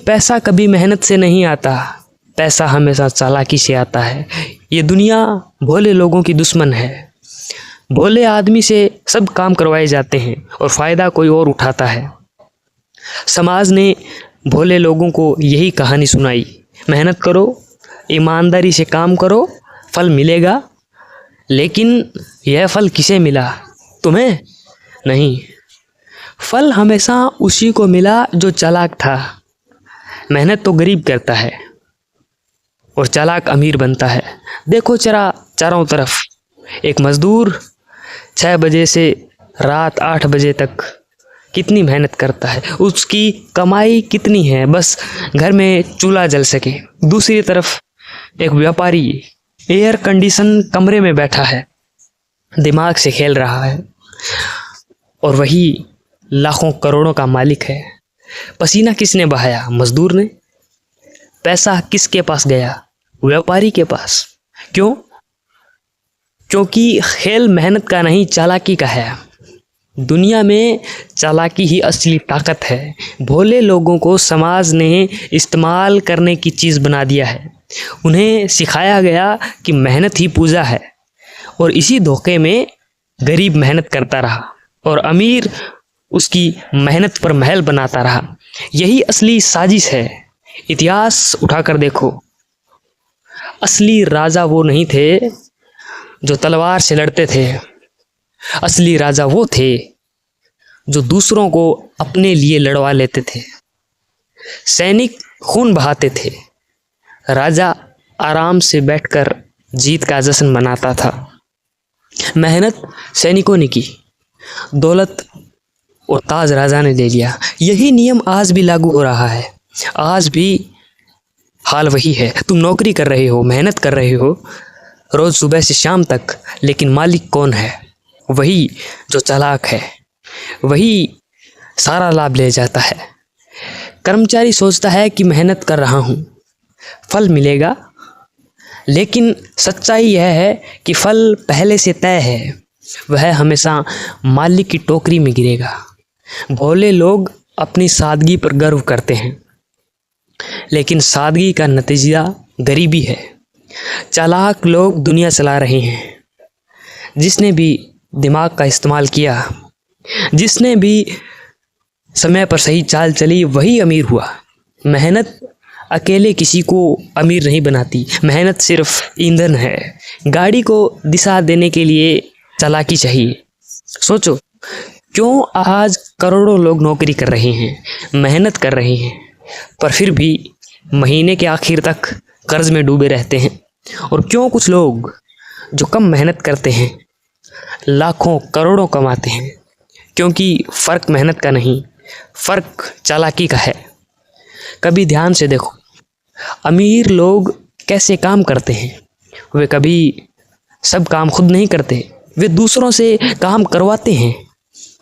पैसा कभी मेहनत से नहीं आता, पैसा हमेशा चालाकी से आता है। ये दुनिया भोले लोगों की दुश्मन है। भोले आदमी से सब काम करवाए जाते हैं और फ़ायदा कोई और उठाता है। समाज ने भोले लोगों को यही कहानी सुनाई, मेहनत करो, ईमानदारी से काम करो, फल मिलेगा। लेकिन यह फल किसे मिला? तुम्हें नहीं, फल हमेशा उसी को मिला जो चालाक था। मेहनत तो गरीब करता है और चालाक अमीर बनता है। देखो जरा चारों तरफ, एक मज़दूर 6 बजे से रात 8 बजे तक कितनी मेहनत करता है, उसकी कमाई कितनी है, बस घर में चूल्हा जल सके। दूसरी तरफ एक व्यापारी एयर कंडीशन कमरे में बैठा है, दिमाग से खेल रहा है, और वही लाखों करोड़ों का मालिक है। पसीना किसने बहाया? मजदूर ने। पैसा किसके पास गया? व्यापारी के पास। क्यों? क्योंकि खेल मेहनत का नहीं, चालाकी का है। दुनिया में चालाकी ही असली ताकत है। भोले लोगों को समाज ने इस्तेमाल करने की चीज़ बना दिया है। उन्हें सिखाया गया कि मेहनत ही पूजा है, और इसी धोखे में गरीब मेहनत करता रहा और अमीर उसकी मेहनत पर महल बनाता रहा। यही असली साजिश है। इतिहास उठाकर देखो, असली राजा वो नहीं थे जो तलवार से लड़ते थे। असली राजा वो थे जो दूसरों को अपने लिए लड़वा लेते थे। सैनिक खून बहाते थे, राजा आराम से बैठकर जीत का जश्न मनाता था। मेहनत सैनिकों ने की, दौलत और ताज राजा ने दे लिया। यही नियम आज भी लागू हो रहा है। आज भी हाल वही है। तुम नौकरी कर रहे हो, मेहनत कर रहे हो रोज़ सुबह से शाम तक, लेकिन मालिक कौन है? वही जो चालाक है, वही सारा लाभ ले जाता है। कर्मचारी सोचता है कि मेहनत कर रहा हूँ, फल मिलेगा, लेकिन सच्चाई यह है कि फल पहले से तय है। वह हमेशा मालिक की टोकरी में गिरेगा। भोले लोग अपनी सादगी पर गर्व करते हैं, लेकिन सादगी का नतीजा गरीबी है। चालाक लोग दुनिया चला रहे हैं। जिसने भी दिमाग का इस्तेमाल किया, जिसने भी समय पर सही चाल चली, वही अमीर हुआ। मेहनत अकेले किसी को अमीर नहीं बनाती। मेहनत सिर्फ ईंधन है। गाड़ी को दिशा देने के लिए चालाकी चाहिए। सोचो, क्यों आज करोड़ों लोग नौकरी कर रहे हैं, मेहनत कर रहे हैं, पर फिर भी महीने के आखिर तक कर्ज में डूबे रहते हैं? और क्यों कुछ लोग जो कम मेहनत करते हैं लाखों करोड़ों कमाते हैं? क्योंकि फ़र्क मेहनत का नहीं, फ़र्क चालाकी का है। कभी ध्यान से देखो, अमीर लोग कैसे काम करते हैं। वे कभी सब काम खुद नहीं करते, वे दूसरों से काम करवाते हैं।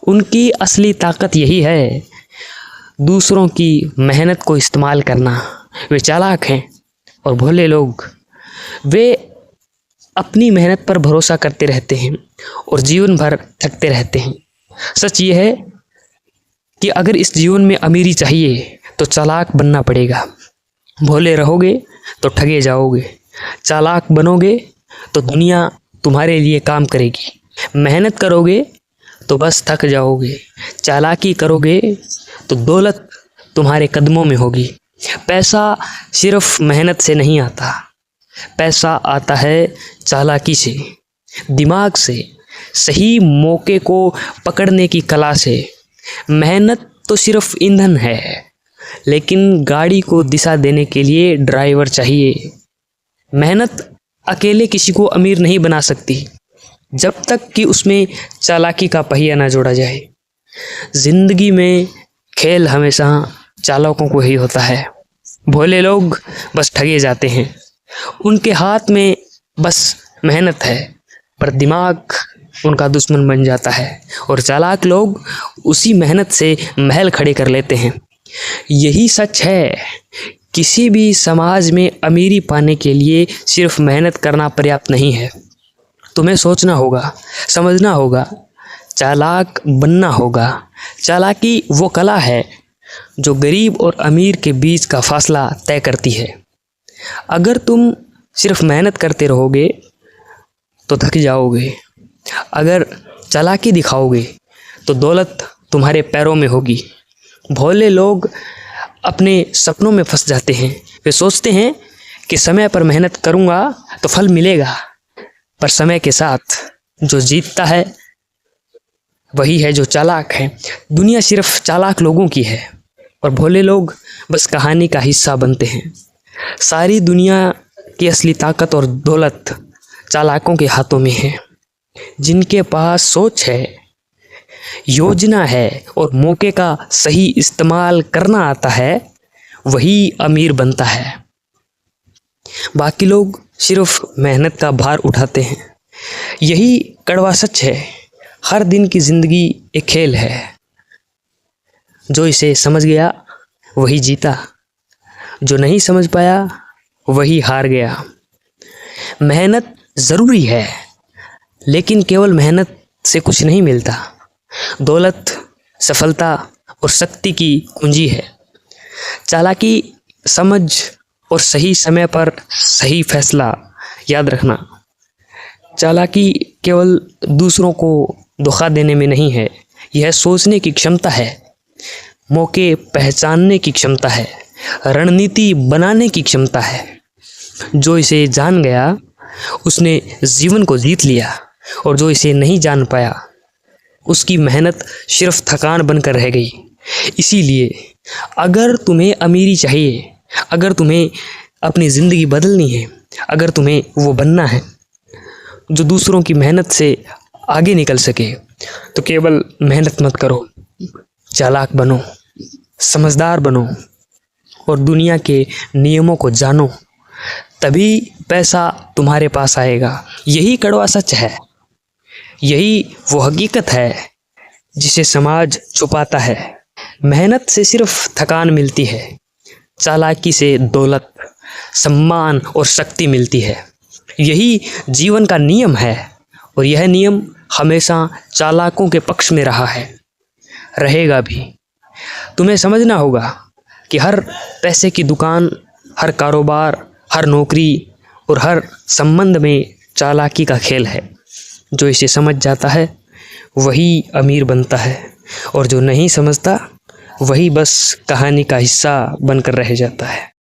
उनकी असली ताकत यही है, दूसरों की मेहनत को इस्तेमाल करना। वे चालाक हैं। और भोले लोग, वे अपनी मेहनत पर भरोसा करते रहते हैं और जीवन भर थकते रहते हैं। सच ये है कि अगर इस जीवन में अमीरी चाहिए तो चालाक बनना पड़ेगा। भोले रहोगे तो ठगे जाओगे, चालाक बनोगे तो दुनिया तुम्हारे लिए काम करेगी। मेहनत करोगे तो बस थक जाओगे, चालाकी करोगे तो दौलत तुम्हारे कदमों में होगी। पैसा सिर्फ मेहनत से नहीं आता, पैसा आता है चालाकी से, दिमाग से, सही मौके को पकड़ने की कला से। मेहनत तो सिर्फ ईंधन है, लेकिन गाड़ी को दिशा देने के लिए ड्राइवर चाहिए। मेहनत अकेले किसी को अमीर नहीं बना सकती, जब तक कि उसमें चालाकी का पहिया ना जोड़ा जाए। जिंदगी में खेल हमेशा चालाकों को ही होता है। भोले लोग बस ठगे जाते हैं। उनके हाथ में बस मेहनत है, पर दिमाग उनका दुश्मन बन जाता है, और चालाक लोग उसी मेहनत से महल खड़े कर लेते हैं। यही सच है। किसी भी समाज में अमीरी पाने के लिए सिर्फ मेहनत करना पर्याप्त नहीं है। तुम्हें सोचना होगा, समझना होगा, चालाक बनना होगा। चालाकी वो कला है जो गरीब और अमीर के बीच का फासला तय करती है। अगर तुम सिर्फ मेहनत करते रहोगे तो थक जाओगे। अगर चालाकी दिखाओगे तो दौलत तुम्हारे पैरों में होगी। भोले लोग अपने सपनों में फंस जाते हैं। वे सोचते हैं कि समय पर मेहनत करूँगा तो फल मिलेगा, पर समय के साथ जो जीतता है वही है जो चालाक है। दुनिया सिर्फ चालाक लोगों की है और भोले लोग बस कहानी का हिस्सा बनते हैं। सारी दुनिया की असली ताकत और दौलत चालाकों के हाथों में है। जिनके पास सोच है, योजना है और मौके का सही इस्तेमाल करना आता है, वही अमीर बनता है। बाकी लोग सिर्फ मेहनत का भार उठाते हैं। यही कड़वा सच है। हर दिन की जिंदगी एक खेल है। जो इसे समझ गया वही जीता, जो नहीं समझ पाया वही हार गया। मेहनत ज़रूरी है, लेकिन केवल मेहनत से कुछ नहीं मिलता। दौलत, सफलता और शक्ति की कुंजी है। चालाकी, समझ और सही समय पर सही फैसला। याद रखना, चालाकी केवल दूसरों को धोखा देने में नहीं है, यह सोचने की क्षमता है, मौके पहचानने की क्षमता है, रणनीति बनाने की क्षमता है। जो इसे जान गया उसने जीवन को जीत लिया, और जो इसे नहीं जान पाया उसकी मेहनत सिर्फ थकान बनकर रह गई। इसीलिए अगर तुम्हें अमीरी चाहिए, अगर तुम्हें अपनी ज़िंदगी बदलनी है, अगर तुम्हें वो बनना है जो दूसरों की मेहनत से आगे निकल सके, तो केवल मेहनत मत करो, चालाक बनो, समझदार बनो और दुनिया के नियमों को जानो। तभी पैसा तुम्हारे पास आएगा। यही कड़वा सच है। यही वो हकीकत है जिसे समाज छुपाता है। मेहनत से सिर्फ थकान मिलती है, चालाकी से दौलत, सम्मान और शक्ति मिलती है। यही जीवन का नियम है और यह नियम हमेशा चालाकों के पक्ष में रहा है, रहेगा भी। तुम्हें समझना होगा कि हर पैसे की दुकान, हर कारोबार, हर नौकरी और हर संबंध में चालाकी का खेल है। जो इसे समझ जाता है वही अमीर बनता है, और जो नहीं समझता वही बस कहानी का हिस्सा बनकर रह जाता है।